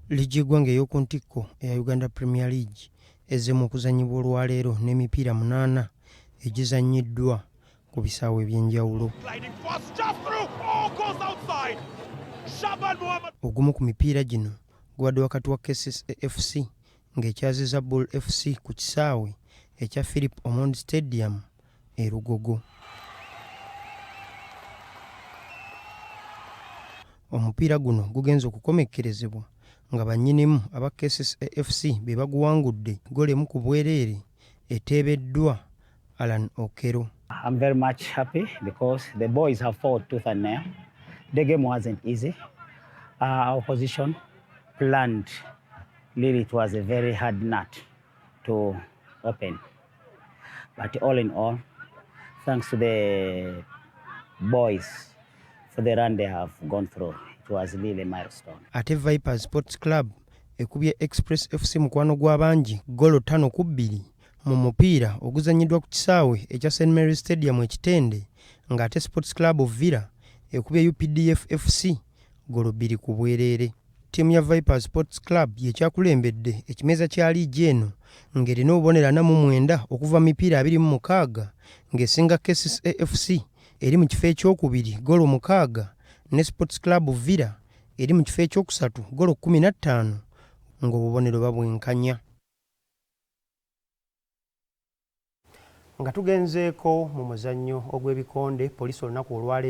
Ligi y'eggwanga ey'oku ntikko eya Uganda Premier League ezzeemu okuzannyibwa olwaleero n'emipiira 8 egizannyiddwa ku bisaawe eby'enjawulo. Ogumu ku mipiira gino gubadde wakati wa KCCA FC ng'ekyazizza BUL FC ku kisaawe ekya Philip Omondi Stadium e Lugogo. Omupiira guno gugenze okukomekkerezebwa nga bannyinimu aba KCCA FC be baguwangudde ggoolo emu ku bwereere eteebeddwa Alan Okero. I'm very much happy because the boys have fought tooth and nail. The game wasn't easy. Our opposition planned. Really, it was a very hard nut to open. But all in all, thanks to the boys for the run they have gone through. It was really a milestone. Ate Vipers Sports Club Ekubye Express FC mukwano gw'abangi ggoolo 5-2 mu mupiira oguzannyiddwa ku kisaawe ekya St Mary Stadium ekitende, ng'ate Sports Club of Villa ekubye UPDF FC ggoolo 2 ku bwereere. Ttiimu ya Vipers Sports Club y'ekyakulembedde ekimeeza kya liigi eno ng'erina obubonero 49 okuva mu mipiira 26 ng'esinga KCCA FC eri mu kifo ekyokubiri ggoolo 6 ne Sports Club of Villa eri mu kifo ekyokusatu ggoolo 15 ng'obubonero babwenkanya. Nga tugenzeeko mu muzannyo ogw'ebikonde, poliisi olunaku olwaleero